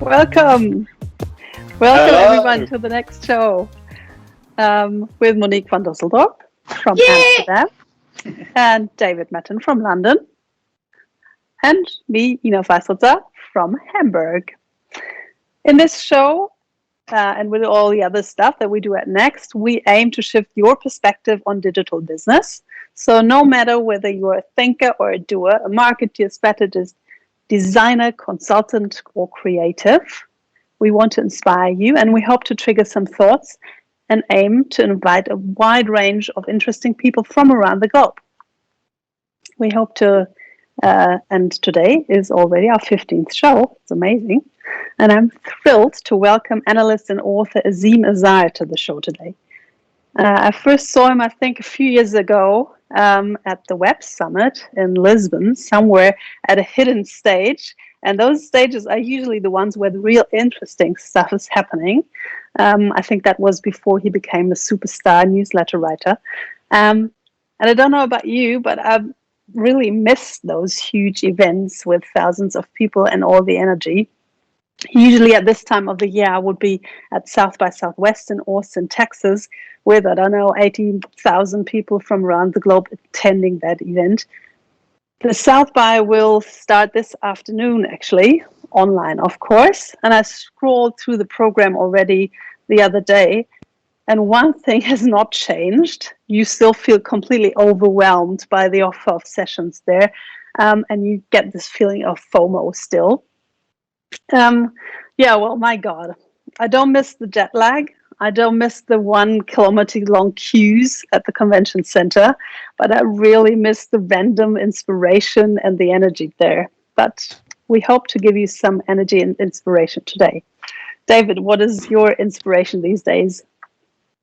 Welcome Hello. everyone to the next show with Monique van Dusseldorp from Amsterdam and David Metten from London and me, Ina Weiselter from Hamburg. In this show and with all the other stuff that we do at Next, we aim to shift your perspective on digital business. So no matter whether you're a thinker or a doer, a marketer, strategist, designer, consultant, or creative, we want to inspire you, and we hope to trigger some thoughts and aim to invite a wide range of interesting people from around the globe. We hope to, and today is already our 15th show. It's amazing. And I'm thrilled to welcome analyst and author Azeem Azhar to the show today. I first saw him, I think, a few years ago at the Web Summit in Lisbon, somewhere at a hidden stage. And those stages are usually the ones where the real interesting stuff is happening. I think that was before he became a superstar newsletter writer. And I don't know about you, but I've really missed those huge events with thousands of people and all the energy. Usually at this time of the year, I would be at South by Southwest in Austin, Texas, with, 80,000 people from around the globe attending that event. The South by will start this afternoon, actually, online, of course. And I scrolled through the program already the other day, and one thing has not changed. You still feel completely overwhelmed by the offer of sessions there, and you get this feeling of FOMO still. My God, I don't miss the jet lag. I don't miss the 1 kilometer long queues at the convention center, but I really miss the random inspiration and the energy there. But we hope to give you some energy and inspiration today. David, what is your inspiration these days?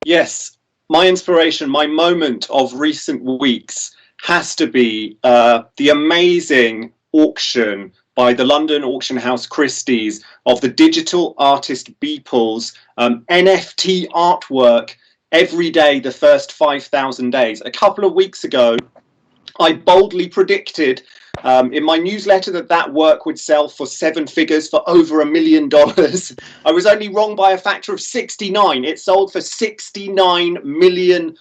Yes, my inspiration, my moment of recent weeks has to be the amazing auction by the London auction house Christie's of the digital artist Beeple's NFT artwork every day, the first 5,000 days. A couple of weeks ago, I boldly predicted in my newsletter that work would sell for 7 figures for over $1 million. I was only wrong by a factor of 69. It sold for $69 million.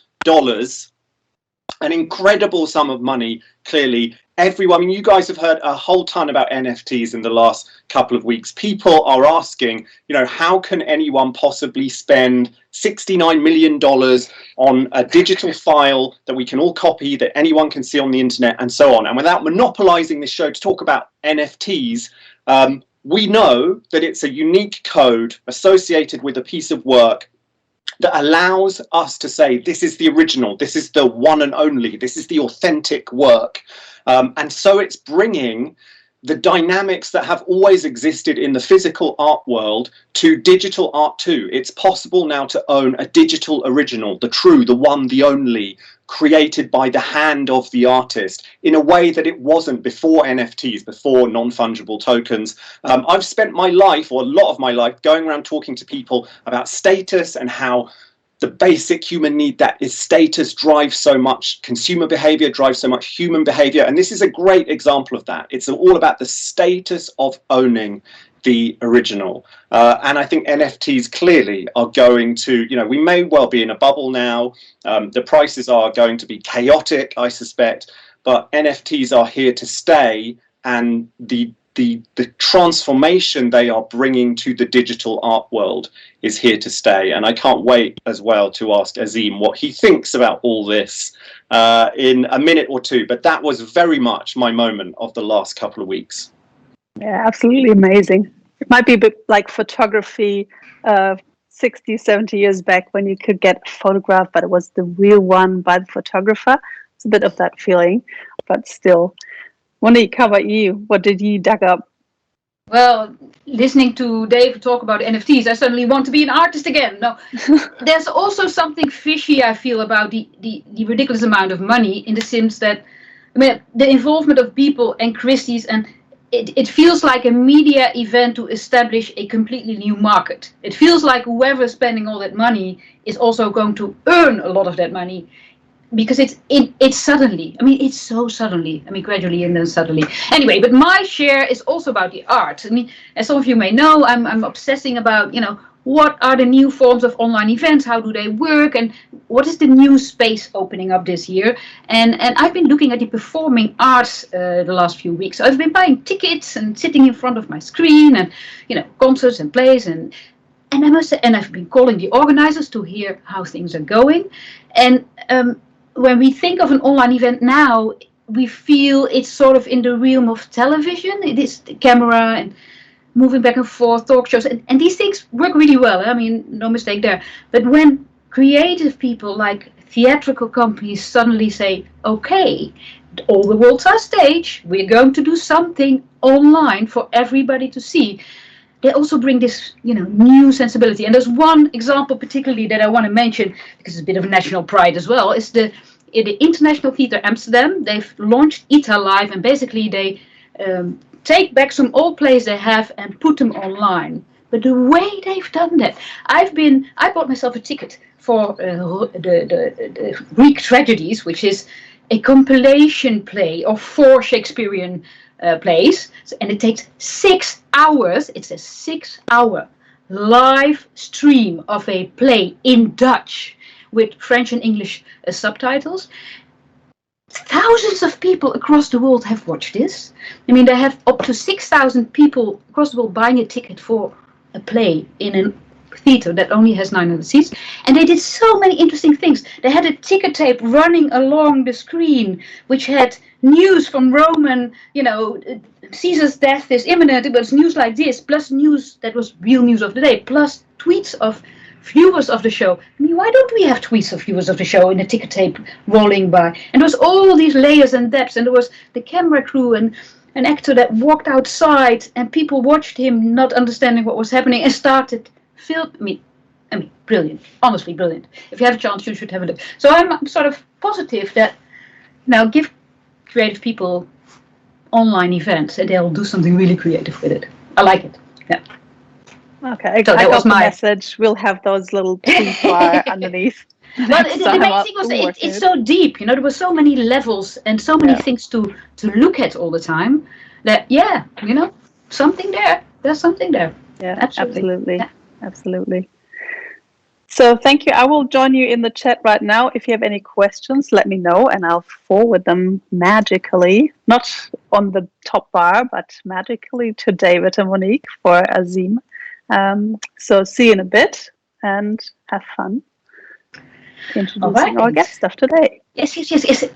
An incredible sum of money, clearly. Everyone, I mean, you guys have heard a whole ton about NFTs in the last couple of weeks. People are asking, how can anyone possibly spend $69 million on a digital file that we can all copy, that anyone can see on the internet, and so on? And without monopolizing this show to talk about NFTs, we know that it's a unique code associated with a piece of work that allows us to say, this is the original, this is the one and only, this is the authentic work. And so it's bringing the dynamics that have always existed in the physical art world to digital art too. It's possible now to own a digital original, the true, the one, the only, created by the hand of the artist in a way that it wasn't before NFTs, before non-fungible tokens. I've spent my life, or a lot of my life, going around talking to people about status and how the basic human need, that is status, drives so much consumer behavior, drives so much human behavior. And this is a great example of that. It's all about the status of owning the original. And I think NFTs clearly are going to, we may well be in a bubble now. The prices are going to be chaotic, I suspect, but NFTs are here to stay. And the transformation they are bringing to the digital art world is here to stay. And I can't wait as well to ask Azeem what he thinks about all this in a minute or two. But that was very much my moment of the last couple of weeks. Yeah, absolutely amazing. It might be a bit like photography 60, 70 years back when you could get a photograph, but it was the real one by the photographer. It's a bit of that feeling, but still. Monique, how about you? What did you dig up? Well, listening to Dave talk about NFTs, I suddenly want to be an artist again. No, there's also something fishy I feel about the ridiculous amount of money, in the sense that, the involvement of people and Christie's, and it feels like a media event to establish a completely new market. It feels like whoever is spending all that money is also going to earn a lot of that money. because it's suddenly. I mean, it's so suddenly. I mean, gradually and then suddenly. Anyway, but my share is also about the art. I mean, as some of you may know, I'm obsessing about, what are the new forms of online events? How do they work? And what is the new space opening up this year? And I've been looking at the performing arts the last few weeks. So I've been buying tickets and sitting in front of my screen and, concerts and plays and I must say, and I've been calling the organizers to hear how things are going. And when we think of an online event now, we feel it's sort of in the realm of television. It is the camera and moving back and forth, talk shows, and these things work really well. I mean, no mistake there. But when creative people like theatrical companies suddenly say, okay, all the world's our stage, we're going to do something online for everybody to see, they also bring this, new sensibility. And there's one example particularly that I want to mention, because it's a bit of national pride as well, is the International Theatre Amsterdam. They've launched ITA Live, and basically they take back some old plays they have and put them online. But the way they've done that, I bought myself a ticket for the Greek Tragedies, which is a compilation play of 4 Shakespearean plays, and it takes 6 hours. It's a 6-hour live stream of a play in Dutch with French and English subtitles. Thousands of people across the world have watched this. I mean, they have up to 6,000 people across the world buying a ticket for a play in a theater that only has 900 seats. And they did so many interesting things. They had a ticker tape running along the screen, which had news from Rome and, Caesar's death is imminent. It was news like this, plus news that was real news of the day, plus tweets of viewers of the show. I mean, why don't we have tweets of viewers of the show in a ticker tape rolling by? And there was all these layers and depths, and there was the camera crew and an actor that walked outside, and people watched him not understanding what was happening and started film. I mean, brilliant, honestly brilliant. If you have a chance, you should have a look. So I'm sort of positive that now give creative people online events and they'll do something really creative with it. I like it. Yeah. Okay, so I got the message. We'll have those little tweet bar underneath. Well, the main thing was it's so deep. There were so many levels and so many things to look at all the time that, something there. There's something there. Yeah, absolutely. Yeah. Absolutely. So thank you. I will join you in the chat right now. If you have any questions, let me know and I'll forward them magically, not on the top bar, but magically to David and Monique for Azeem. So see you in a bit and have fun introducing our guest of today. Yes.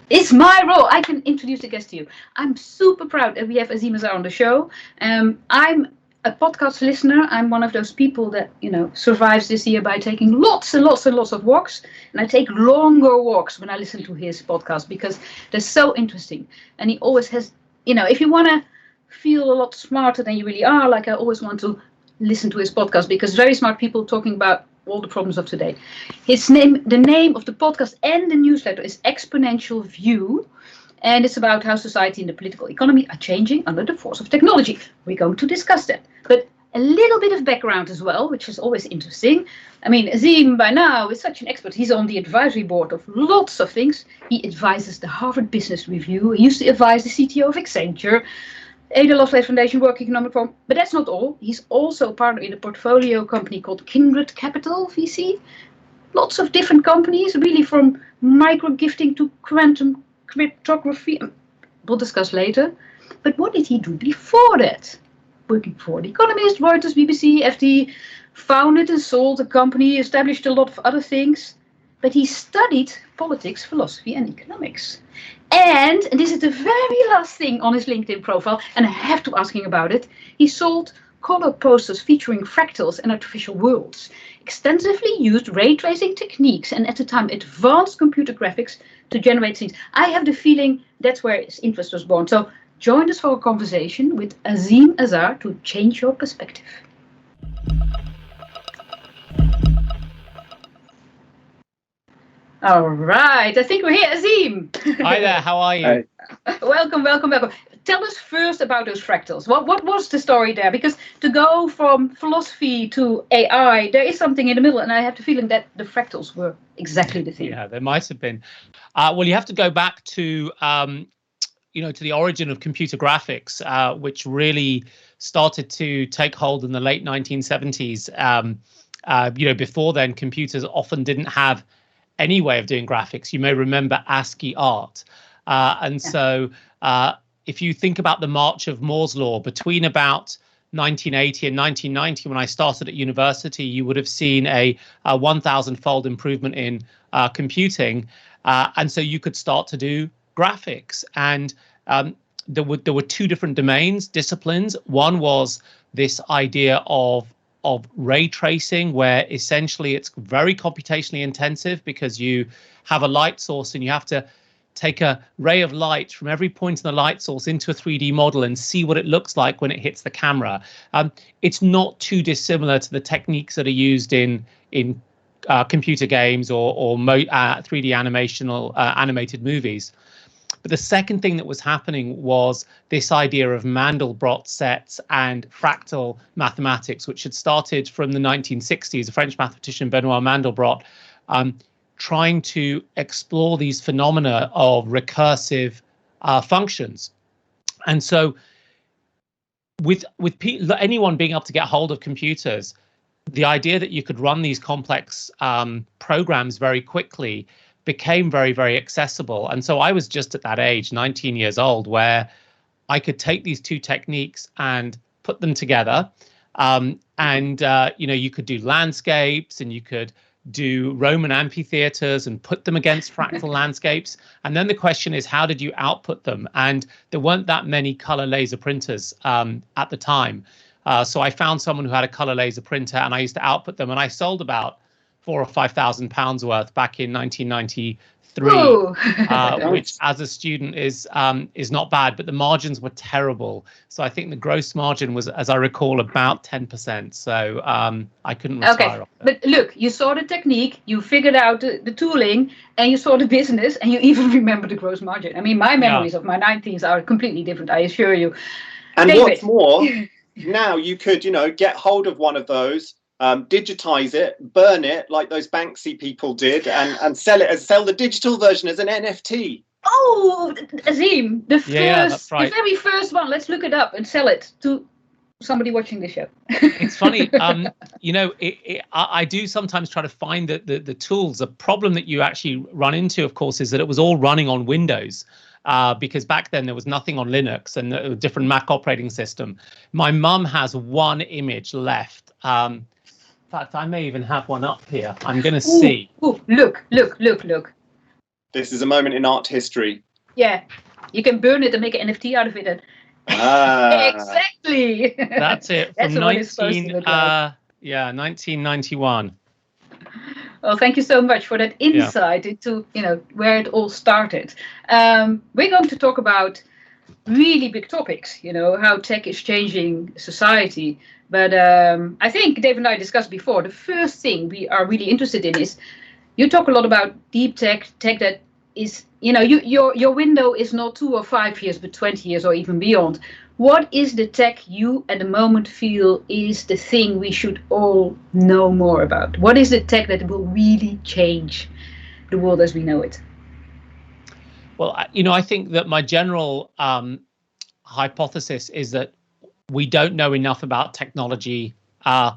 It's my role. I can introduce the guest to you. I'm super proud that we have Azeem Azhar on the show. I'm a podcast listener. I'm one of those people that, survives this year by taking lots and lots and lots of walks. And I take longer walks when I listen to his podcast because they're so interesting. And he always has, if you want to feel a lot smarter than you really are, like I always want to listen to his podcast because very smart people talking about all the problems of today. The name of the podcast and the newsletter is Exponential View. And it's about how society and the political economy are changing under the force of technology. We're going to discuss that. But a little bit of background as well, which is always interesting. I mean, Azeem by now is such an expert. He's on the advisory board of lots of things. He advises the Harvard Business Review. He used to advise the CTO of Accenture, Ada Lovelace Foundation, World Economic Forum. But that's not all. He's also a partner in a portfolio company called Kindred Capital VC. Lots of different companies, really from micro gifting to quantum cryptography. We'll discuss later. But what did he do before that? Working for The Economist, Reuters, BBC, FT, founded and sold a company, established a lot of other things. But he studied politics, philosophy, and economics. And this is the very last thing on his LinkedIn profile, and I have to ask him about it. He sold color posters featuring fractals and artificial worlds, extensively used ray tracing techniques and at the time advanced computer graphics to generate scenes. I have the feeling that's where his interest was born. So join us for a conversation with Azeem Azhar to change your perspective. All right, I think we're here, Azeem. Hi there, how are you? Hey. Welcome. tell us first about those fractals. What was the story there? Because to go from philosophy to AI, there is something in the middle, and I have the feeling that the fractals were exactly the thing. Yeah, there might have been. Well, you have to go back to to the origin of computer graphics, which really started to take hold in the late 1970s. Before then, computers often didn't have any way of doing graphics. You may remember ASCII art. So if you think about the march of Moore's law between about 1980 and 1990, when I started at university, you would have seen a 1,000-fold improvement in computing. And so you could start to do graphics. And there were two different disciplines. One was this idea of ray tracing, where essentially it's very computationally intensive because you have a light source and you have to take a ray of light from every point in the light source into a 3D model and see what it looks like when it hits the camera. It's not too dissimilar to the techniques that are used in computer games or 3D animation or animated movies. But the second thing that was happening was this idea of Mandelbrot sets and fractal mathematics, which had started from the 1960s. A French mathematician, Benoit Mandelbrot, trying to explore these phenomena of recursive functions. And so with anyone being able to get hold of computers, the idea that you could run these complex programs very quickly became very, very accessible. And so I was just at that age, 19 years old, where I could take these two techniques and put them together. You could do landscapes and you could do Roman amphitheaters and put them against fractal landscapes. And then the question is, how did you output them? And there weren't that many color laser printers at the time. So I found someone who had a color laser printer and I used to output them, and I sold about £4,000 or £5,000 worth back in 1993, which as a student is not bad, but the margins were terrible. So I think the gross margin was, as I recall, about 10%. So I couldn't retire off it. But look, you saw the technique, you figured out the tooling, and you saw the business, and you even remember the gross margin. I mean, my memories of my 19s are completely different, I assure you. And David. What's more, now you could, get hold of one of those, digitize it, burn it like those Banksy people did, and sell the digital version as an NFT. Oh, Azeem, the right. the very first one. Let's look it up and sell it to somebody watching this show. It's funny, I do sometimes try to find the tools. The problem that you actually run into, of course, is that it was all running on Windows. Because back then there was nothing on Linux and a different Mac operating system. My mum has one image left. In fact, I may even have one up here. I'm going to see. Ooh, look. This is a moment in art history. Yeah, you can burn it and make an NFT out of it. Exactly. That's it. From 1991. Well, thank you so much for that insight into where it all started. We're going to talk about really big topics, how tech is changing society. But I think Dave and I discussed before, the first thing we are really interested in is, you talk a lot about deep tech that is, your window is not 2 or 5 years, but 20 years or even beyond. What is the tech you at the moment feel is the thing we should all know more about? What is the tech that will really change the world as we know it? Well, I think that my general hypothesis is that we don't know enough about technology,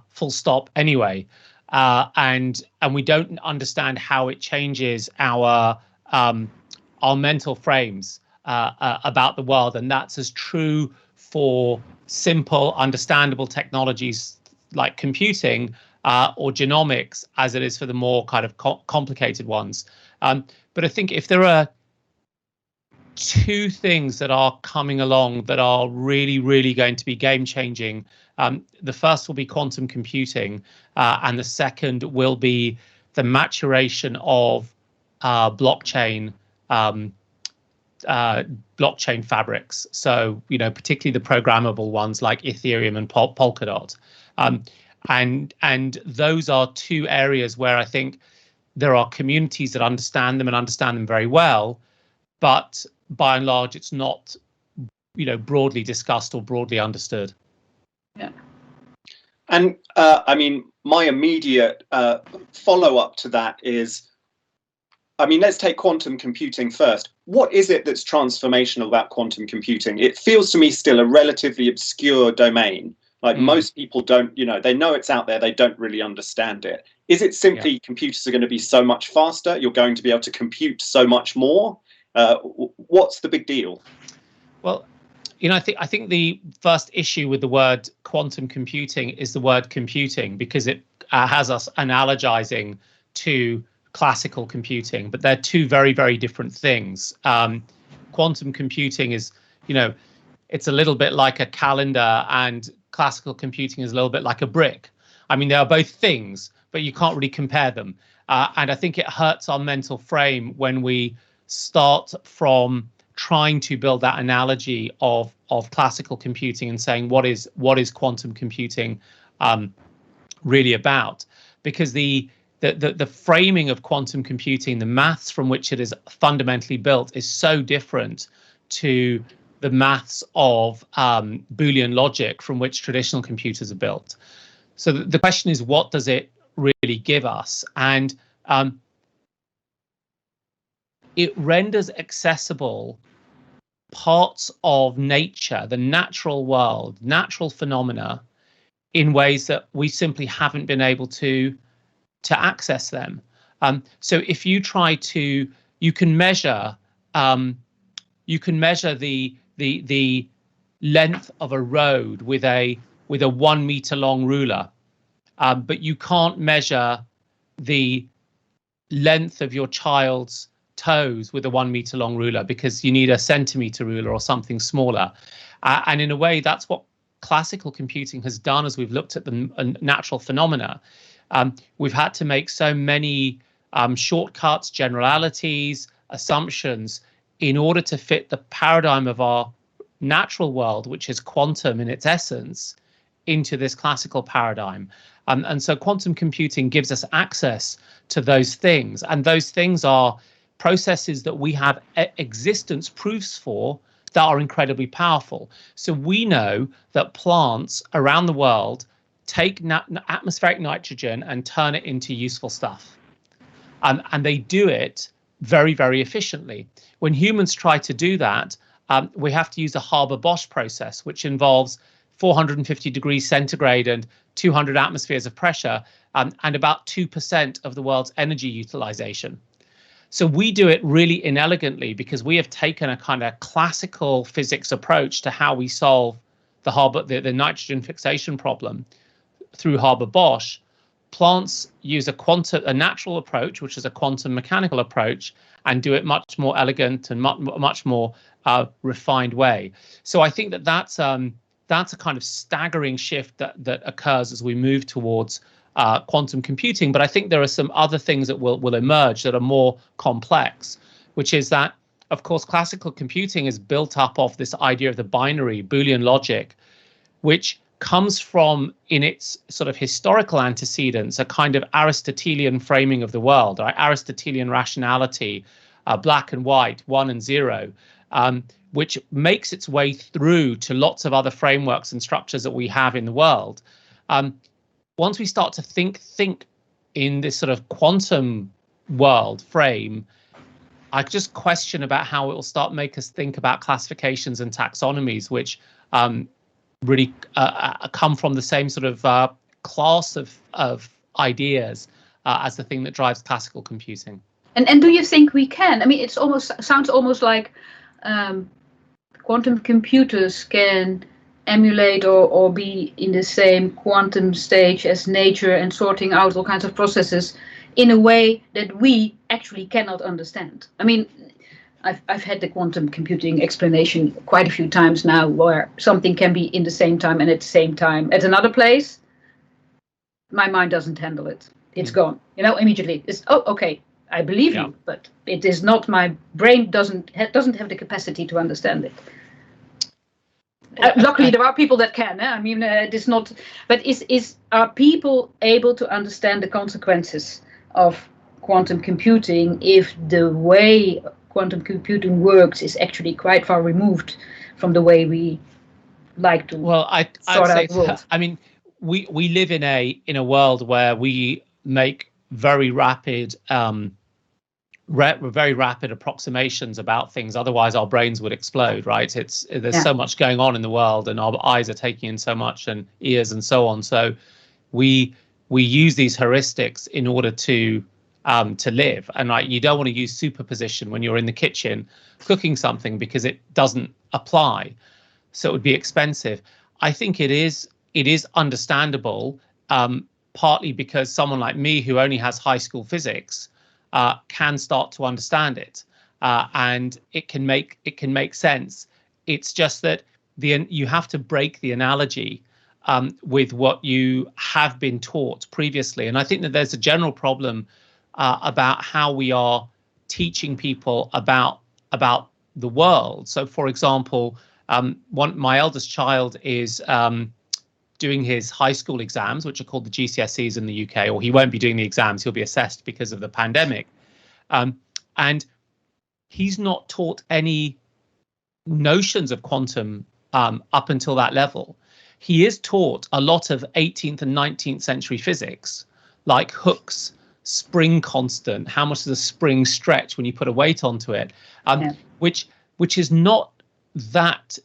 full stop anyway. And we don't understand how it changes our mental frames about the world. And that's as true for simple, understandable technologies like computing or genomics as it is for the more kind of complicated ones. But I think if there are two things that are coming along that are really, really going to be game changing, the first will be quantum computing, and the second will be the maturation of blockchain fabrics. So, particularly the programmable ones like Ethereum and Polkadot. And those are two areas where I think there are communities that understand them and understand them very well. But by and large, it's not broadly discussed or broadly understood. Yeah. And I mean, my immediate follow-up to that is, I mean, let's take quantum computing first. What is it that's transformational about quantum computing? It feels to me still a relatively obscure domain. Like most people don't, they know it's out there, they don't really understand it. Is it simply computers are going to be so much faster? You're going to be able to compute so much more? What's the big deal? Well, I think the first issue with the word quantum computing is the word computing, because it has us analogizing to classical computing, but they're two very, very different things. Quantum computing is, it's a little bit like a calendar, and classical computing is a little bit like a brick. I mean, they are both things, but you can't really compare them. And I think it hurts our mental frame when we start from trying to build that analogy of classical computing and saying what is quantum computing really about, because the framing of quantum computing, the maths from which it is fundamentally built, is so different to the maths of Boolean logic from which traditional computers are built. So the question is, what does it really give us? And it renders accessible parts of nature, the natural world, natural phenomena, in ways that we simply haven't been able to access them. So if you try to, you can measure the length of a road with a 1 meter long ruler, but you can't measure the length of your child's toes with a 1 meter long ruler, because you need a centimeter ruler or something smaller. And in a way, that's what classical computing has done as we've looked at the natural phenomena. We've had to make so many shortcuts, generalities, assumptions in order to fit the paradigm of our natural world, which is quantum in its essence, into this classical paradigm. And so quantum computing gives us access to those things. And those things are processes that we have existence proofs for that are incredibly powerful. So we know that plants around the world take atmospheric nitrogen and turn it into useful stuff. And they do it very, very efficiently. When humans try to do that, we have to use a Haber-Bosch process, which involves 450 degrees centigrade and 200 atmospheres of pressure, and about 2% of the world's energy utilization. So we do it really inelegantly because we have taken a kind of classical physics approach to how we solve the nitrogen fixation problem through Haber-Bosch. Plants use a natural approach, which is a quantum mechanical approach, and do it much more elegant and much more refined way. So I think that's a kind of staggering shift that occurs as we move towards quantum computing. But I think there are some other things that will emerge that are more complex, which is that, of course, classical computing is built up of this idea of the binary Boolean logic, which comes from, in its sort of historical antecedents, a kind of Aristotelian framing of the world, right? Aristotelian rationality, black and white, 1 and 0, which makes its way through to lots of other frameworks and structures that we have in the world. Once we start to think in this sort of quantum world frame, I just question about how it will start make us think about classifications and taxonomies, which really come from the same sort of class of ideas as the thing that drives classical computing. And do you think we can? I mean, it sounds almost like quantum computers can emulate or be in the same quantum stage as nature and sorting out all kinds of processes in a way that we actually cannot understand. I mean, I've had the quantum computing explanation quite a few times now, where something can be in the same time and at the same time at another place. My mind doesn't handle it. It's gone, immediately. It's, oh, okay, I believe you, but it is not, my brain doesn't have the capacity to understand it. Luckily, there are people that can. I mean, it is not. But are people able to understand the consequences of quantum computing if the way quantum computing works is actually quite far removed from the way we like to I'd sort say out the world. I mean, we live in a world where we make very rapid very rapid approximations about things. Otherwise, our brains would explode, right? There's so much going on in the world, and our eyes are taking in so much, and ears, and so on. So we use these heuristics in order to live. And like, you don't want to use superposition when you're in the kitchen cooking something because it doesn't apply. So it would be expensive. I think it is understandable, partly because someone like me who only has high school physics can start to understand it, and it can make sense. It's just that you have to break the analogy with what you have been taught previously, and I think that there's a general problem about how we are teaching people about the world. So, for example, my eldest child is doing his high school exams, which are called the GCSEs in the UK, or he won't be doing the exams, he'll be assessed because of the pandemic. And he's not taught any notions of quantum up until that level. He is taught a lot of 18th and 19th century physics, like Hooke's spring constant, how much does a spring stretch when you put a weight onto it, which is not that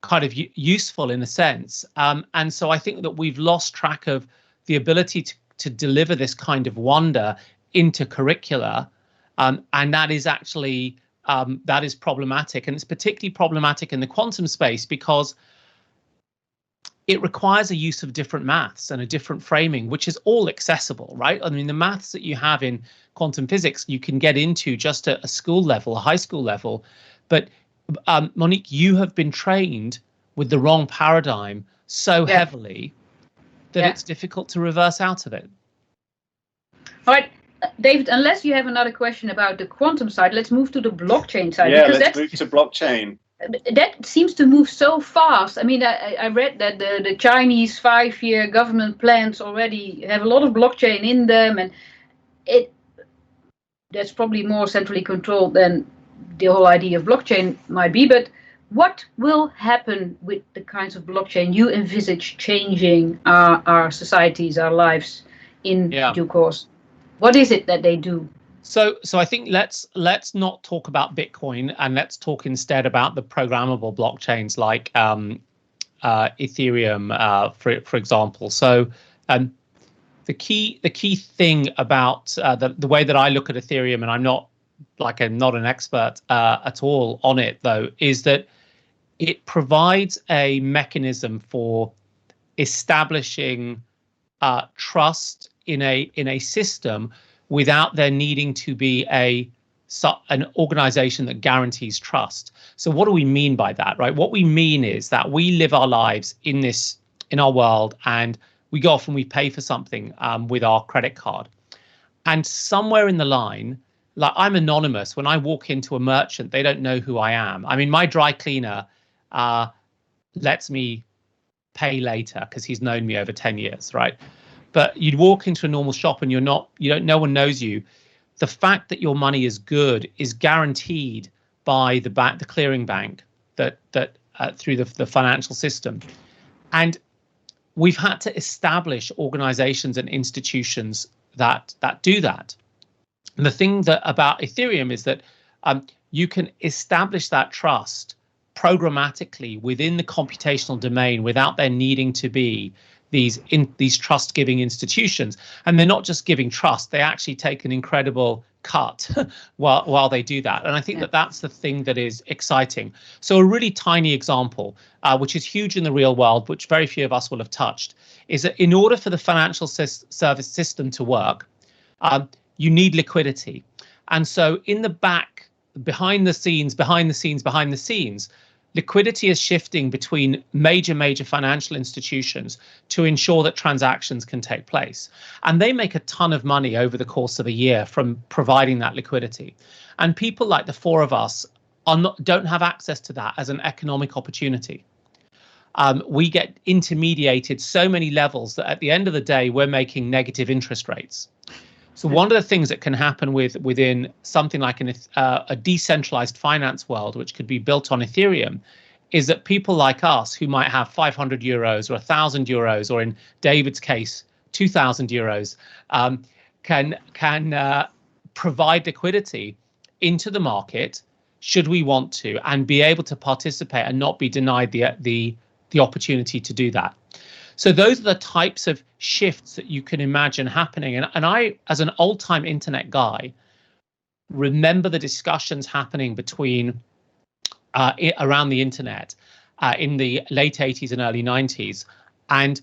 kind of useful in a sense, and so I think that we've lost track of the ability to deliver this kind of wonder into curricula, and that is actually that is problematic, and it's particularly problematic in the quantum space because it requires a use of different maths and a different framing, which is all accessible, right? I mean, the maths that you have in quantum physics you can get into just at a school level, a high school level, but Monique, you have been trained with the wrong paradigm so heavily that it's difficult to reverse out of it. All right, David, unless you have another question about the quantum side, let's move to the blockchain side. Yeah, let's move to blockchain. That seems to move so fast. I mean, I read that the Chinese 5-year government plans already have a lot of blockchain in them, and that's probably more centrally controlled than the whole idea of blockchain might be. But what will happen with the kinds of blockchain you envisage changing our societies, our lives in due course? What is it that they do? So I think let's not talk about Bitcoin, and let's talk instead about the programmable blockchains like Ethereum, for example. So the key thing about the way that I look at Ethereum, and I'm not an expert at all on it though, is that it provides a mechanism for establishing trust in a system without there needing to be an organization that guarantees trust. So what do we mean by that, right? What we mean is that we live our lives in our world, and we go off and we pay for something with our credit card. And somewhere in the line, like, I'm anonymous. When I walk into a merchant, they don't know who I am. I mean, my dry cleaner lets me pay later because he's known me over 10 years, right? But you'd walk into a normal shop and no one knows you. The fact that your money is good is guaranteed by the clearing bank that through the financial system. And we've had to establish organizations and institutions that do that. And the thing about Ethereum is that you can establish that trust programmatically within the computational domain without there needing to be these trust-giving institutions. And they're not just giving trust; they actually take an incredible cut while they do that. And I think that's the thing that is exciting. So a really tiny example, which is huge in the real world, which very few of us will have touched, is that in order for the financial service system to work, you need liquidity. And so in the back, behind the scenes, liquidity is shifting between major financial institutions to ensure that transactions can take place. And they make a ton of money over the course of a year from providing that liquidity. And people like the four of us don't have access to that as an economic opportunity. We get intermediated so many levels that at the end of the day, we're making negative interest rates. So one of the things that can happen within something like a decentralized finance world, which could be built on Ethereum, is that people like us who might have 500 euros or 1,000 euros, or in David's case, 2,000 euros, can provide liquidity into the market should we want to, and be able to participate and not be denied the opportunity to do that. So those are the types of shifts that you can imagine happening. And I, as an old-time internet guy, remember the discussions happening between around the internet in the late 80s and early 90s. And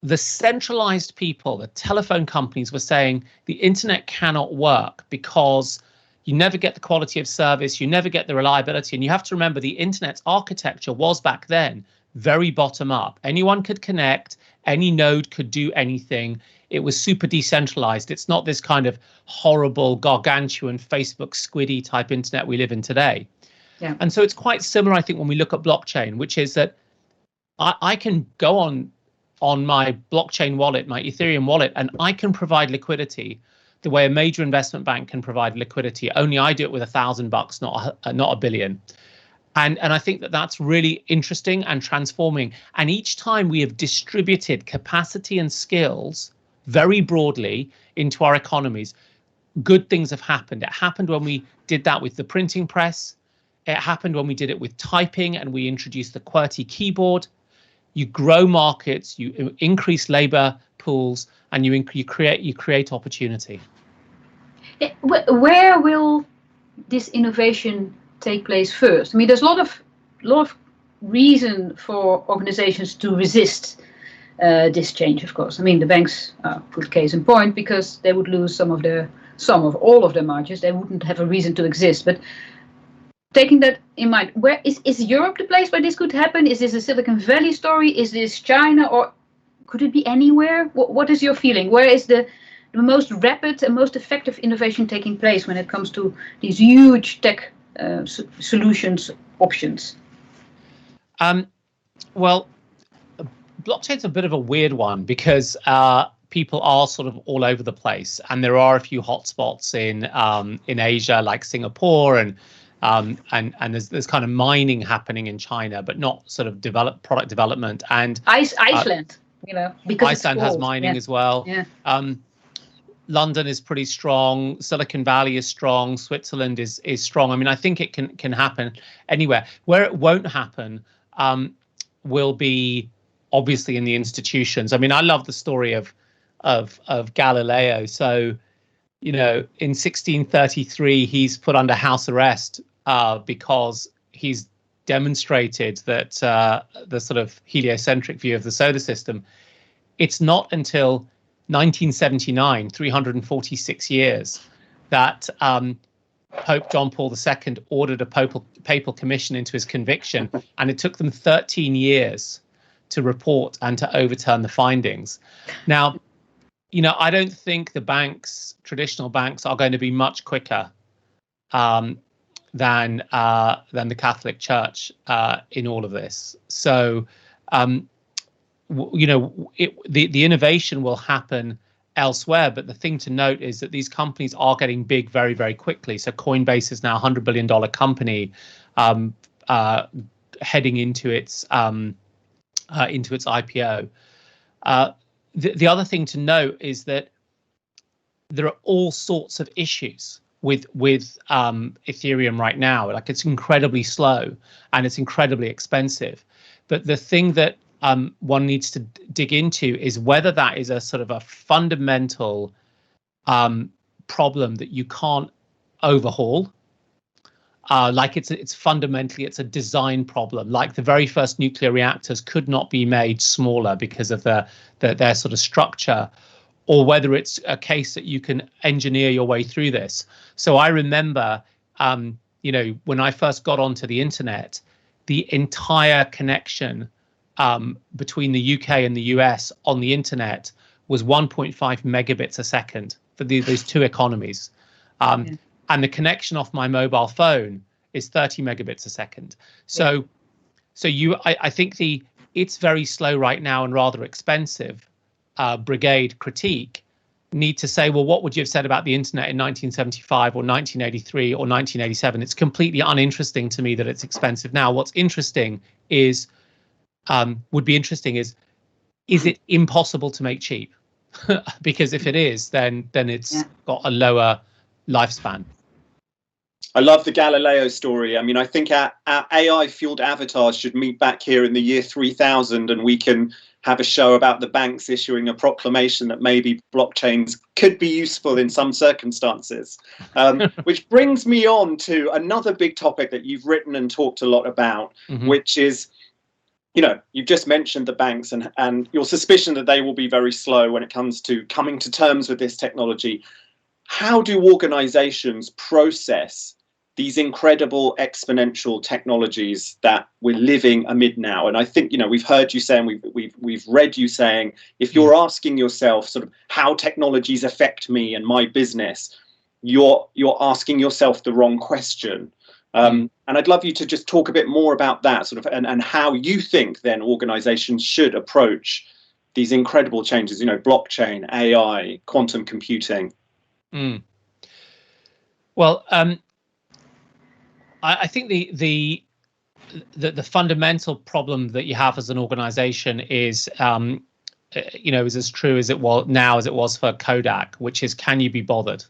the centralized people, the telephone companies, were saying the internet cannot work because you never get the quality of service, you never get the reliability. And you have to remember the internet's architecture was back then very bottom up. Anyone could connect, any node could do anything. It was super decentralized. It's not this kind of horrible, gargantuan Facebook squiddy type internet we live in today. Yeah. And so it's quite similar, I think, when we look at blockchain, which is that I can go on my blockchain wallet, my Ethereum wallet, and I can provide liquidity the way a major investment bank can provide liquidity. Only I do it with $1,000, not a billion. And I think that that's really interesting and transforming. And each time we have distributed capacity and skills very broadly into our economies, good things have happened. It happened when we did that with the printing press. It happened when we did it with typing and we introduced the QWERTY keyboard. You grow markets, you increase labor pools, and you create opportunity. Where will this innovation take place first? I mean, there's a lot of reason for organizations to resist this change, of course. I mean, the banks are a good case in point because they would lose some of all of their margins. They wouldn't have a reason to exist. But taking that in mind, where is Europe the place where this could happen? Is this a Silicon Valley story? Is this China, or could it be anywhere? What is your feeling? Where is the most rapid and most effective innovation taking place when it comes to these huge tech solutions options? Well, blockchain's a bit of a weird one because people are sort of all over the place, and there are a few hotspots in Asia, like Singapore, and there's kind of mining happening in China, but not sort of product development. And Iceland, because Iceland has mining as well. Yeah. London is pretty strong. Silicon Valley is strong. Switzerland is strong. I mean, I think it can happen anywhere. Where it won't happen will be obviously in the institutions. I mean, I love the story of Galileo. So, in 1633, he's put under house arrest because he's demonstrated that the sort of heliocentric view of the solar system. It's not until 1979, 346 years, that Pope John Paul II ordered a papal commission into his conviction, and it took them 13 years to report and to overturn the findings. Now, I don't think the traditional banks, are going to be much quicker than the Catholic Church in all of this. So, the innovation will happen elsewhere, but the thing to note is that these companies are getting big very, very quickly. So Coinbase is now a $100 billion company heading into its IPO. The other thing to note is that there are all sorts of issues with Ethereum right now. Like, it's incredibly slow and it's incredibly expensive. But the thing that one needs to dig into is whether that is a sort of a fundamental problem that you can't overhaul. Like it's fundamentally a design problem. Like the very first nuclear reactors could not be made smaller because of their sort of structure, or whether it's a case that you can engineer your way through this. So I remember, when I first got onto the internet, the entire connection between the UK and the US on the internet was 1.5 megabits a second for those two economies. And the connection off my mobile phone is 30 megabits a second. So I think it's very slow right now and rather expensive brigade critique need to say, well, what would you have said about the internet in 1975 or 1983 or 1987? It's completely uninteresting to me that it's expensive now. What's interesting is, would be interesting is it impossible to make cheap? Because if it is, then it's got a lower lifespan. I love the Galileo story. I mean, I think our AI-fueled avatars should meet back here in the year 3000, and we can have a show about the banks issuing a proclamation that maybe blockchains could be useful in some circumstances. Which brings me on to another big topic that you've written and talked a lot about, which is, you know, you've just mentioned the banks and your suspicion that they will be very slow when it comes to coming to terms with this technology. How do organizations process these incredible exponential technologies that we're living amid now? And I think, you know, we've heard you saying, we've read you saying, if you're asking yourself sort of how technologies affect me and my business, you're asking yourself the wrong question. And I'd love you to just talk a bit more about that sort of, and how you think then organizations should approach these incredible changes, you know, blockchain, AI, quantum computing. Well, I think the fundamental problem that you have as an organization is, you know, is as true as it was now as it was for Kodak, which is, can you be bothered?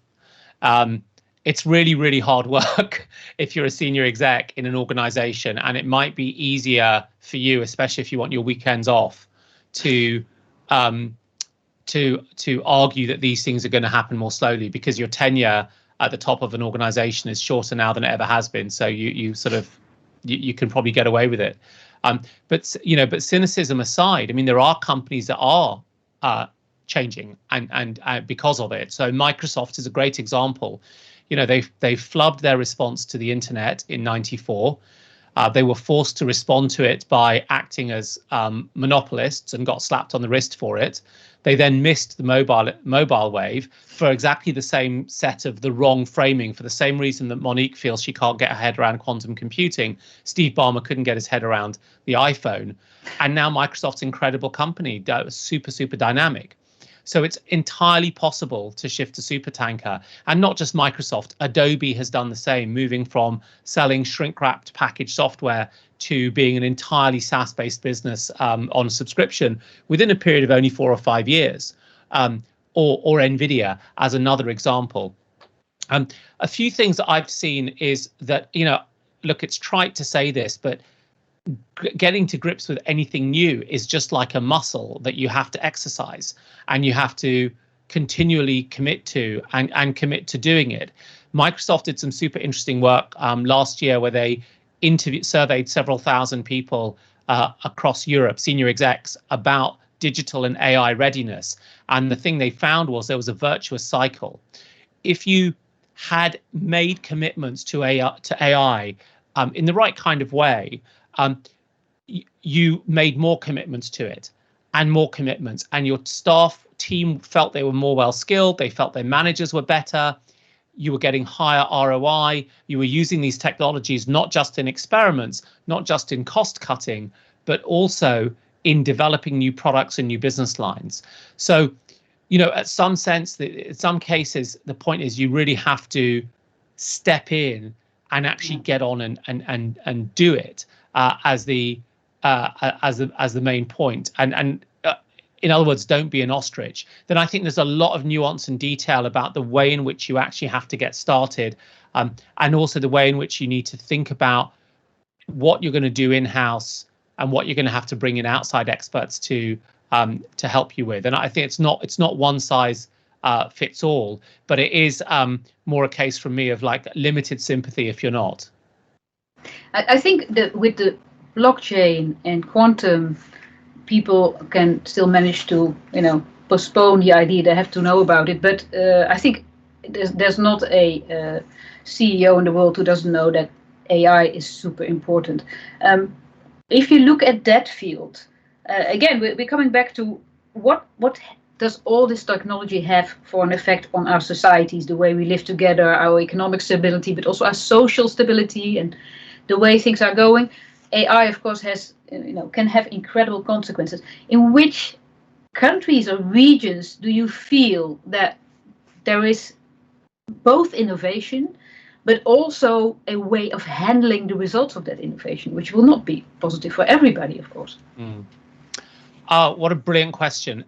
It's really, really hard work if you're a senior exec in an organization, and it might be easier for you, especially if you want your weekends off, to argue that these things are going to happen more slowly because your tenure at the top of an organization is shorter now than it ever has been. So you can probably get away with it. But you know, but cynicism aside, I mean, there are companies that are changing and because of it. So Microsoft is a great example. You know, they flubbed their response to the internet in '94. They were forced to respond to it by acting as monopolists and got slapped on the wrist for it. They then missed the mobile wave for exactly the same set of the wrong framing, for the same reason that Monique feels she can't get her head around quantum computing. Steve Ballmer couldn't get his head around the iPhone. And now Microsoft's an incredible company, super, super dynamic. So it's entirely possible to shift to supertanker, and not just Microsoft. Adobe has done the same, moving from selling shrink-wrapped packaged software to being an entirely SaaS-based business on subscription within a period of only 4 or 5 years, or Nvidia as another example. A few things that I've seen is that, you know, look, it's trite to say this, but getting to grips with anything new is just like a muscle that you have to exercise, and you have to continually commit to and commit to doing it. Microsoft did some super interesting work last year where they surveyed several thousand people across Europe, senior execs, about digital and AI readiness. And the thing they found was there was a virtuous cycle. If you had made commitments to AI in the right kind of way, you made more commitments to it and more commitments, and your staff team felt they were more well skilled, they felt their managers were better, you were getting higher ROI, you were using these technologies not just in experiments, not just in cost cutting, but also in developing new products and new business lines. So, you know, in some cases, the point is you really have to step in and actually get on and do it. As the main point, and in other words, don't be an ostrich. Then I think there's a lot of nuance and detail about the way in which you actually have to get started, and also the way in which you need to think about what you're going to do in-house and what you're going to have to bring in outside experts to help you with. And I think it's not one size fits all, but it is more a case from me of like limited sympathy if you're not. I think that with the blockchain and quantum, people can still manage to, you know, postpone the idea. They have to know about it. But I think there's not a CEO in the world who doesn't know that AI is super important. If you look at that field, again, we're coming back to what does all this technology have for an effect on our societies, the way we live together, our economic stability, but also our social stability and the way things are going. AI, of course, has, you know, can have incredible consequences. In which countries or regions do you feel that there is both innovation, but also a way of handling the results of that innovation, which will not be positive for everybody, of course? Oh, what a brilliant question.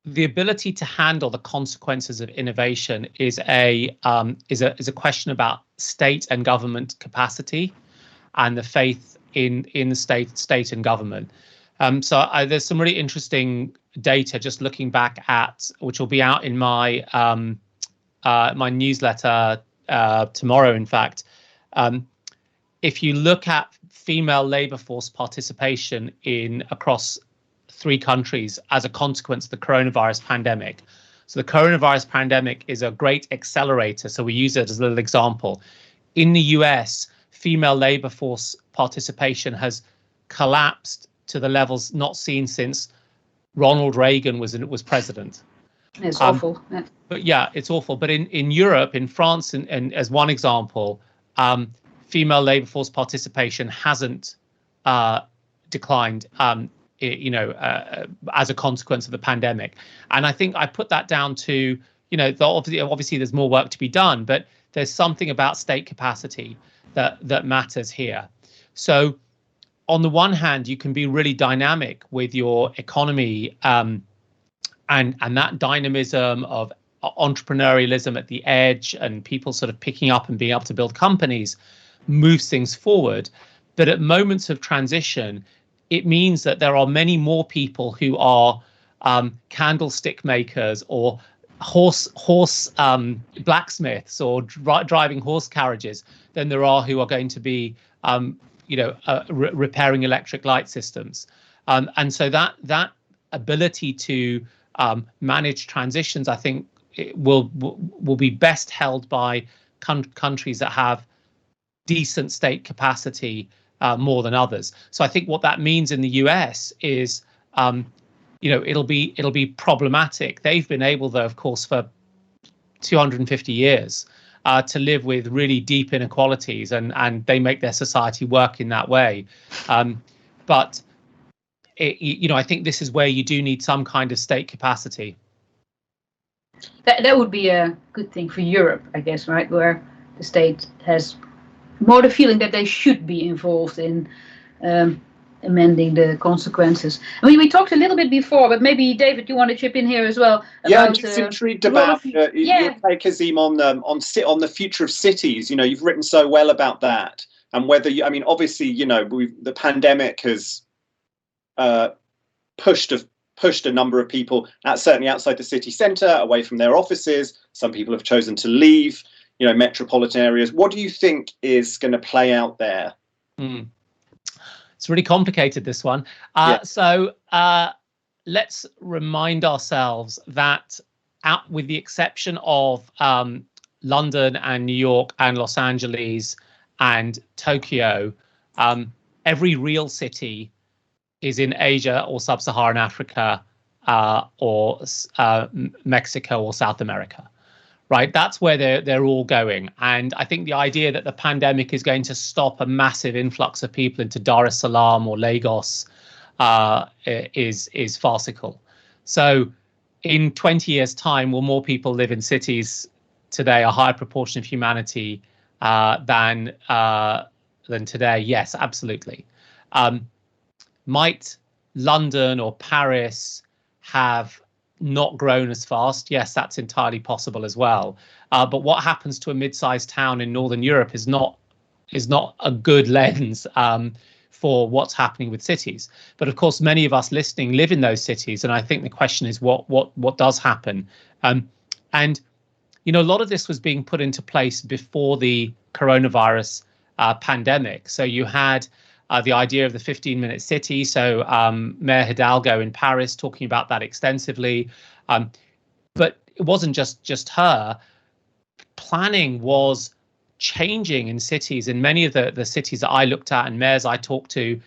The ability to handle the consequences of innovation is a question about state and government capacity, and the faith in the state and government. There's some really interesting data just looking back at, which will be out in my my newsletter tomorrow. In fact, if you look at female labour force participation across 3 countries as a consequence of the coronavirus pandemic. So the coronavirus pandemic is a great accelerator. So we use it as a little example. In the US, female labour force participation has collapsed to the levels not seen since Ronald Reagan was president. It's awful. Yeah. But yeah, it's awful. But in Europe, in France, and as one example, female labour force participation hasn't declined. As a consequence of the pandemic. And I think I put that down to, obviously there's more work to be done, but there's something about state capacity that matters here. So on the one hand, you can be really dynamic with your economy, and that dynamism of entrepreneurialism at the edge and people sort of picking up and being able to build companies moves things forward. But at moments of transition, it means that there are many more people who are candlestick makers or horse blacksmiths or driving horse carriages than there are who are going to be repairing electric light systems. And so that ability to manage transitions, I think, will be best held by countries that have decent state capacity more than others. So I think what that means in the US is, it'll be problematic. They've been able, though, of course, for 250 years to live with really deep inequalities, and they make their society work in that way. But I think this is where you do need some kind of state capacity. That would be a good thing for Europe, I guess, right? Where the state has more the feeling that they should be involved in amending the consequences. I mean, we talked a little bit before, but maybe David, you want to chip in here as well? I'm just intrigued about your take, Azeem, on the future of cities. You've written so well about that, and whether obviously, the pandemic has pushed a number of people certainly outside the city centre, away from their offices. Some people have chosen to leave metropolitan areas. What do you think is going to play out there? It's really complicated, this one. So let's remind ourselves that with the exception of London and New York and Los Angeles and Tokyo, every real city is in Asia or sub-Saharan Africa or Mexico or South America. Right, that's where they're all going, and I think the idea that the pandemic is going to stop a massive influx of people into Dar es Salaam or Lagos is farcical. So, in 20 years' time, will more people live in cities today? A higher proportion of humanity than today? Yes, absolutely. Might London or Paris have not grown as fast? Yes, that's entirely possible as well. But what happens to a mid-sized town in Northern Europe is not a good lens for what's happening with cities. But of course, many of us listening live in those cities, and I think the question is what does happen. And a lot of this was being put into place before the coronavirus pandemic. So you had the idea of the 15-minute city. So Mayor Hidalgo in Paris talking about that extensively. But it wasn't just her. Planning was changing in cities, in many of the cities that I looked at and mayors I talked to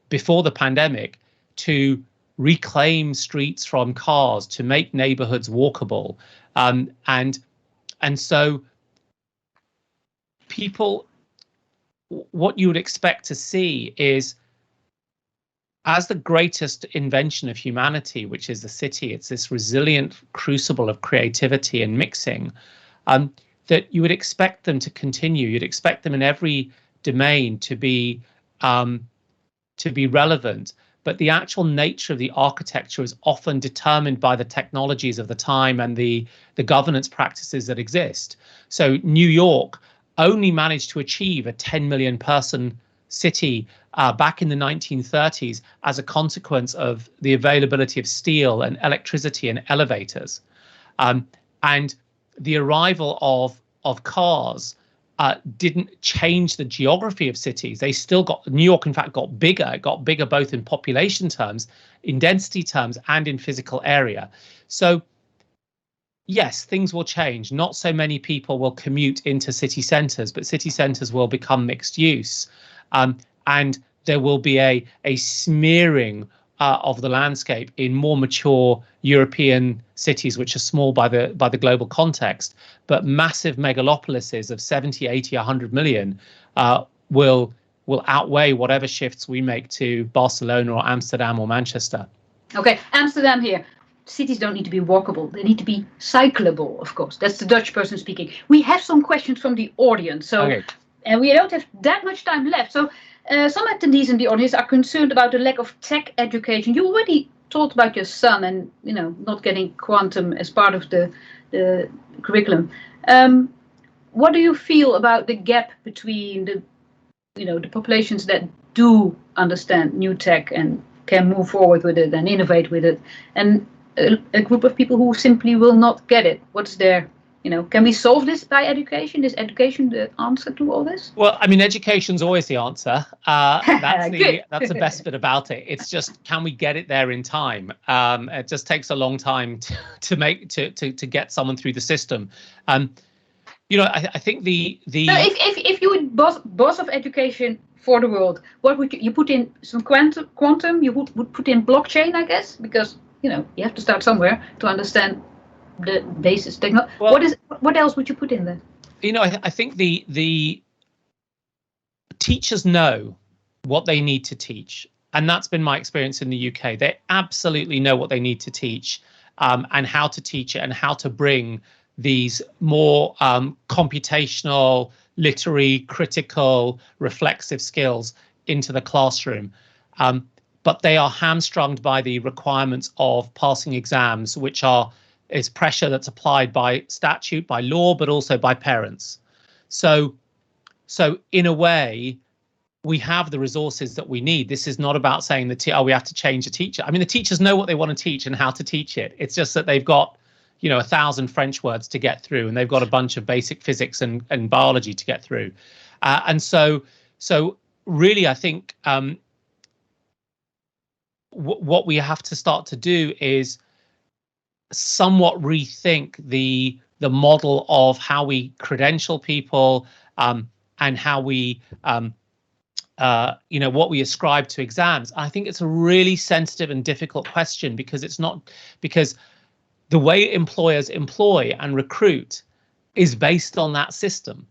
before the pandemic, to reclaim streets from cars, to make neighborhoods walkable. And so people what you would expect to see is, as the greatest invention of humanity, which is the city, it's this resilient crucible of creativity and mixing, that you would expect them to continue. You'd expect them in every domain to be relevant. But the actual nature of the architecture is often determined by the technologies of the time and the governance practices that exist. So New York only managed to achieve a 10 million person city back in the 1930s as a consequence of the availability of steel and electricity and elevators. And the arrival of cars didn't change the geography of cities. They still New York, in fact, got bigger. It got bigger both in population terms, in density terms, and in physical area. So yes, things will change. Not so many people will commute into city centres, but city centres will become mixed use. And there will be a smearing of the landscape in more mature European cities, which are small by the global context, but massive megalopolises of 70, 80, 100 million will outweigh whatever shifts we make to Barcelona or Amsterdam or Manchester. Okay, Amsterdam here. Cities don't need to be walkable. They need to be cyclable, of course. That's the Dutch person speaking. We have some questions from the audience. So, okay. And we don't have that much time left. So some attendees in the audience are concerned about the lack of tech education. You already talked about your son and, not getting quantum as part of the curriculum. What do you feel about the gap between the populations that do understand new tech and can move forward with it and innovate with it, and a group of people who simply will not get it? What's their can we solve this by education? Is education the answer to all this? Well, I mean, education's always the answer. That's the best bit about it. It's just, can we get it there in time? It just takes a long time to get someone through the system. I think the so if you would boss of education for the world, what would you put in? Some quantum? You would put in blockchain, I guess, because you have to start somewhere to understand the basis technology. Well, what else would you put in there? I think the teachers know what they need to teach, and that's been my experience in the UK. They absolutely know what they need to teach, and how to teach it, and how to bring these more computational, literary, critical, reflexive skills into the classroom. But they are hamstrung by the requirements of passing exams, which is pressure that's applied by statute, by law, but also by parents. So in a way, we have the resources that we need. This is not about saying we have to change a teacher. I mean, the teachers know what they want to teach and how to teach it. It's just that they've got 1,000 French words to get through, and they've got a bunch of basic physics and biology to get through. And so really, I think what we have to start to do is somewhat rethink the model of how we credential people, and how we what we ascribe to exams. I think it's a really sensitive and difficult question, because the way employers employ and recruit is based on that system.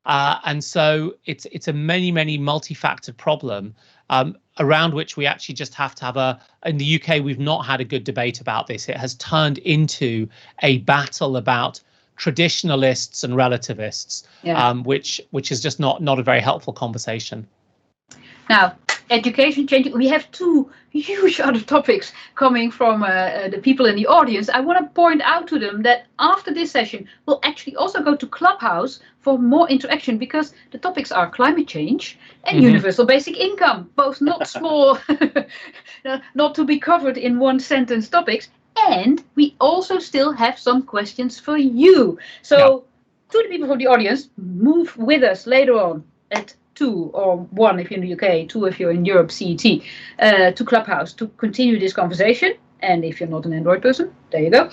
And so it's a many multi-factored problem around which we actually just have to have in the UK, we've not had a good debate about this. It has turned into a battle about traditionalists and relativists, which is just not a very helpful conversation. Now, education changing. We have two huge other topics coming from the people in the audience. I want to point out to them that after this session, we'll actually also go to Clubhouse for more interaction, because the topics are climate change and universal basic income, both not small, not to be covered in one sentence topics. And we also still have some questions for you. So to the people from the audience, move with us later on at 2 or 1 if you're in the UK, 2 if you're in Europe, CET, to Clubhouse to continue this conversation. And if you're not an Android person, there you go.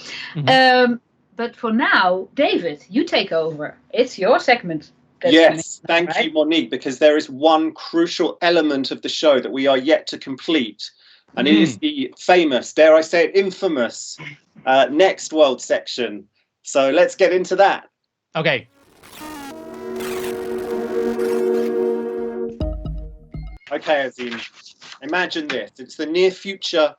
But for now, David, you take over. It's your segment. Yes, thank you, Monique, because there is one crucial element of the show that we are yet to complete. And it is the famous, dare I say it, infamous Next World section. So let's get into that. Okay. Okay, Azeem, imagine this. It's the near future.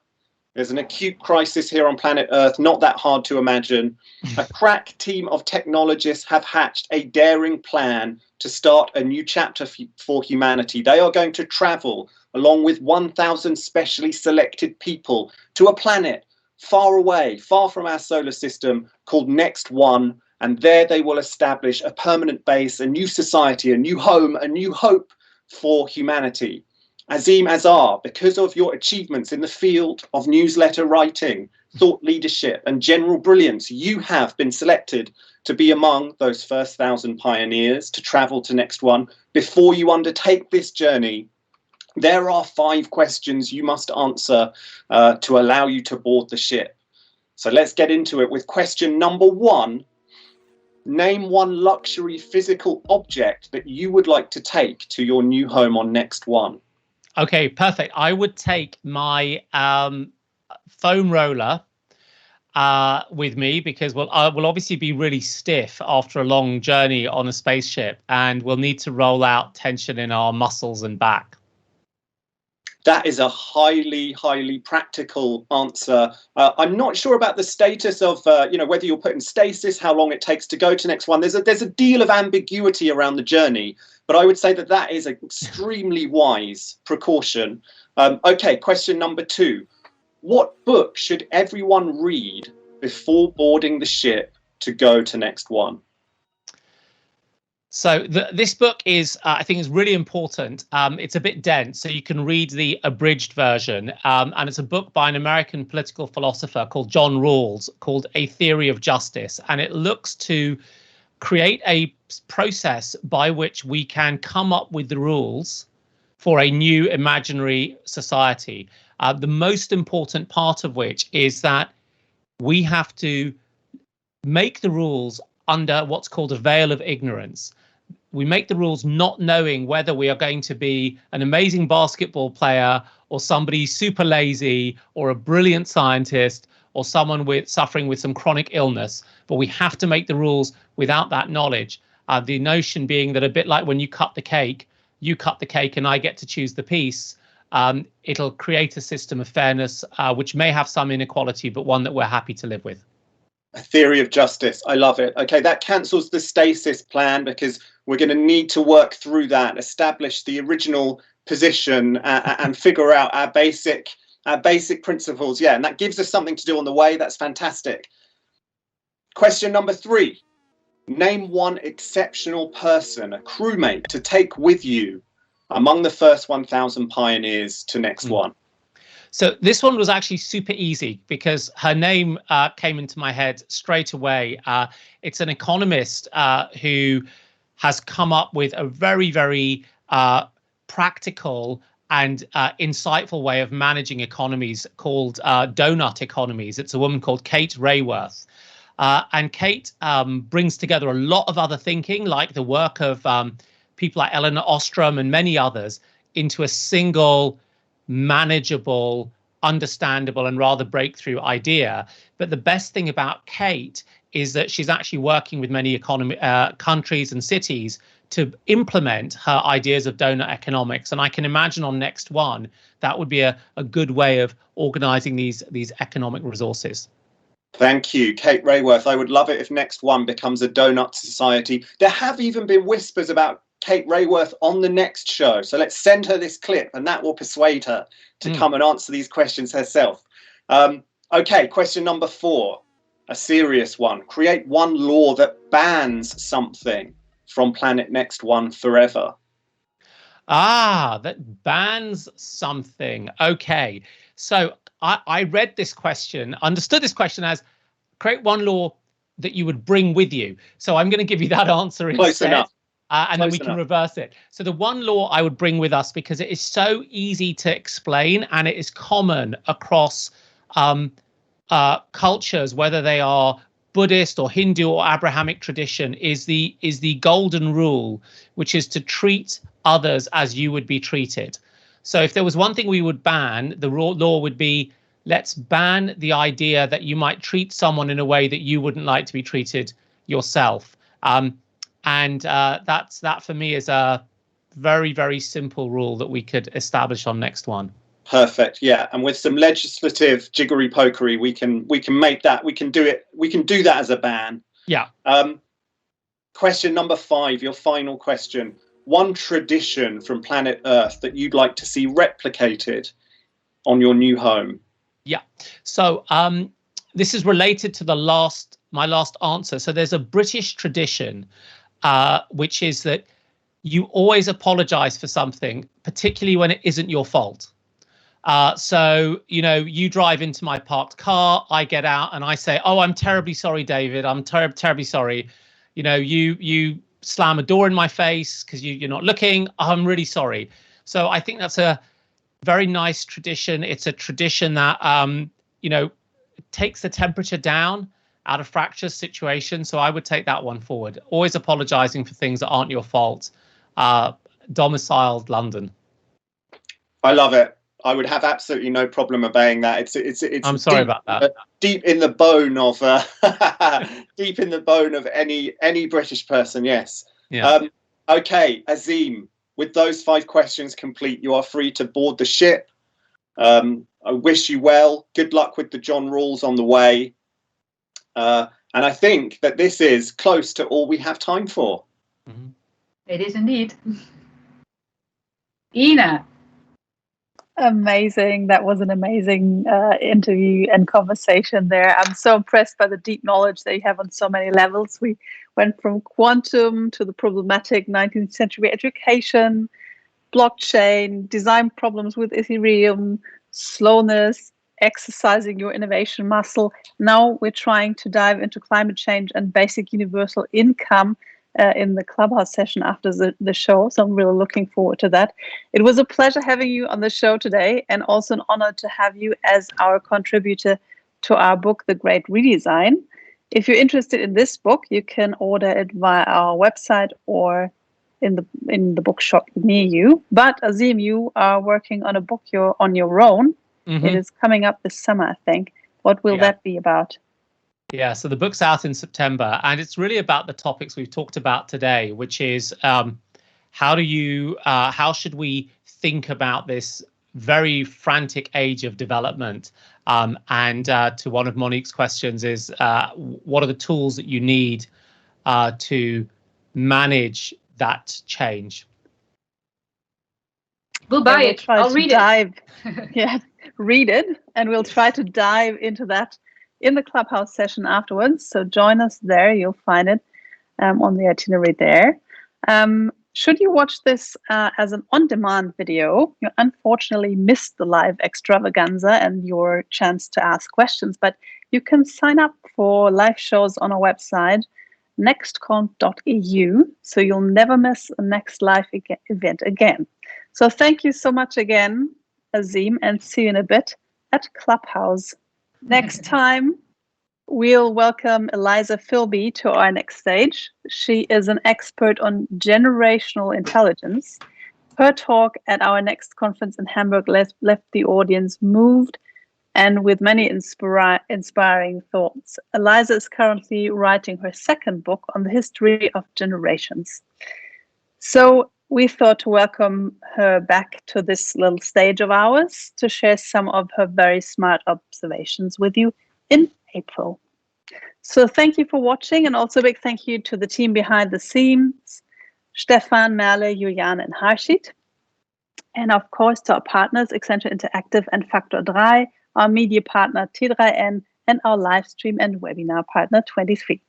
There's an acute crisis here on planet Earth, not that hard to imagine. A crack team of technologists have hatched a daring plan to start a new chapter for humanity. They are going to travel along with 1,000 specially selected people to a planet far away, far from our solar system, called Next One. And there they will establish a permanent base, a new society, a new home, a new hope for humanity. Azeem Azhar, because of your achievements in the field of newsletter writing, thought leadership, and general brilliance, you have been selected to be among those first 1,000 pioneers to travel to Next One. Before you undertake this journey, there are 5 questions you must answer to allow you to board the ship. So let's get into it with question number 1. Name one luxury physical object that you would like to take to your new home on Next One. Okay, perfect. I would take my foam roller with me because we'll obviously be really stiff after a long journey on a spaceship, and we'll need to roll out tension in our muscles and back. That is a highly, highly practical answer. I'm not sure about the status of, whether you're put in stasis, how long it takes to go to Next One. There's a deal of ambiguity around the journey, but I would say that is an extremely wise precaution. Okay, question number 2. What book should everyone read before boarding the ship to go to Next One? So this book is, I think, is really important. It's a bit dense, so you can read the abridged version. And it's a book by an American political philosopher called John Rawls called A Theory of Justice. And it looks to create a process by which we can come up with the rules for a new imaginary society. The most important part of which is that we have to make the rules under what's called a veil of ignorance. We make the rules not knowing whether we are going to be an amazing basketball player or somebody super lazy or a brilliant scientist or someone suffering with some chronic illness. But we have to make the rules without that knowledge. The notion being that a bit like when you cut the cake and I get to choose the piece. It'll create a system of fairness, which may have some inequality, but one that we're happy to live with. A theory of justice. I love it. Okay, that cancels the stasis plan because we're going to need to work through that, establish the original position and figure out our basic principles. Yeah, and that gives us something to do on the way. That's fantastic. Question number 3. Name one exceptional person, a crewmate, to take with you among the first 1,000 pioneers to Next One. So this one was actually super easy because her name came into my head straight away. It's an economist who has come up with a very, very practical and insightful way of managing economies called donut economies. It's a woman called Kate Raworth. And Kate brings together a lot of other thinking, like the work of people like Eleanor Ostrom and many others, into a single manageable, understandable, and rather breakthrough idea. But the best thing about Kate is that she's actually working with many countries and cities to implement her ideas of donut economics. And I can imagine on Next One, that would be a good way of organizing these economic resources. Thank you, Kate Raworth. I would love it if Next One becomes a donut society. There have even been whispers about Kate Raworth on the next show. So let's send her this clip and that will persuade her to come and answer these questions herself. Okay, question number 4, a serious one. Create one law that bans something from planet Next One forever. That bans something. Okay, so I read this question, understood this question as create one law that you would bring with you. So I'm going to give you that answer instead. Close enough. And then we can reverse it. So the one law I would bring with us, because it is so easy to explain and it is common across cultures, whether they are Buddhist or Hindu or Abrahamic tradition, is the golden rule, which is to treat others as you would be treated. So if there was one thing we would ban, the law would be, let's ban the idea that you might treat someone in a way that you wouldn't like to be treated yourself. And that for me is a very, very simple rule that we could establish on next one. Perfect. Yeah, and with some legislative jiggery pokery, we can make that. We can do it. We can do that as a ban. Yeah. Question number 5, your final question. One tradition from planet Earth that you'd like to see replicated on your new home. Yeah. So this is related to my last answer. So there's a British tradition, which is that you always apologize for something, particularly when it isn't your fault. So, you drive into my parked car, I get out and I say, oh, I'm terribly sorry, David. I'm terribly sorry. You slam a door in my face because you're not looking. I'm really sorry. So I think that's a very nice tradition. It's a tradition that, takes the temperature down out of fractious situations. So I would take that one forward. Always apologizing for things that aren't your fault. Domiciled London. I love it. I would have absolutely no problem obeying that. It's I'm sorry about that. Deep in the bone of deep in the bone of any British person. Yes. Yeah. Okay, Azeem. With those 5 questions complete, you are free to board the ship. I wish you well. Good luck with the John rules on the way. And I think that this is close to all we have time for. Mm-hmm. It is indeed. Ina. Amazing. That was an amazing interview and conversation there. I'm so impressed by the deep knowledge that you have on so many levels. We went from quantum to the problematic 19th century education, blockchain, design problems with Ethereum, slowness, exercising your innovation muscle. Now we're trying to dive into climate change and basic universal income in the Clubhouse session after the show. So I'm really looking forward to that. It was a pleasure having you on the show today, and also an honor to have you as our contributor to our book, The Great Redesign. If you're interested in this book, you can order it via our website or in the bookshop near you. But Azeem, you are working on a book on your own. Mm-hmm. It is coming up this summer, I think. What will that be about? Yeah, so the book's out in September, and it's really about the topics we've talked about today, which is how should we think about this very frantic age of development? And to one of Monique's questions is, what are the tools that you need to manage that change? We'll buy it. I'll read it. Yeah, read it, and we'll try to dive into that in the Clubhouse session afterwards. So join us there. You'll find it on the itinerary there. Should you watch this as an on-demand video, you unfortunately missed the live extravaganza and your chance to ask questions, but you can sign up for live shows on our website, nextconf.eu, so you'll never miss a next live event again. So thank you so much again, Azeem, and see you in a bit at Clubhouse. Next time, we'll welcome Eliza Philby to our next stage. She is an expert on generational intelligence. Her talk at our next conference in Hamburg left the audience moved and with many inspiring thoughts. Eliza is currently writing her 2nd book on the history of generations. So we thought to welcome her back to this little stage of ours to share some of her very smart observations with you in April. So thank you for watching, and also a big thank you to the team behind the scenes, Stefan, Merle, Juliane, and Harshit. And of course to our partners, Accenture Interactive and Factor 3, our media partner T3N, and our live stream and webinar partner 23.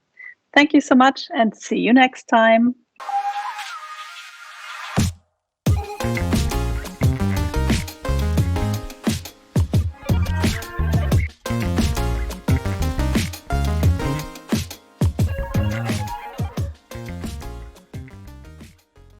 Thank you so much, and see you next time.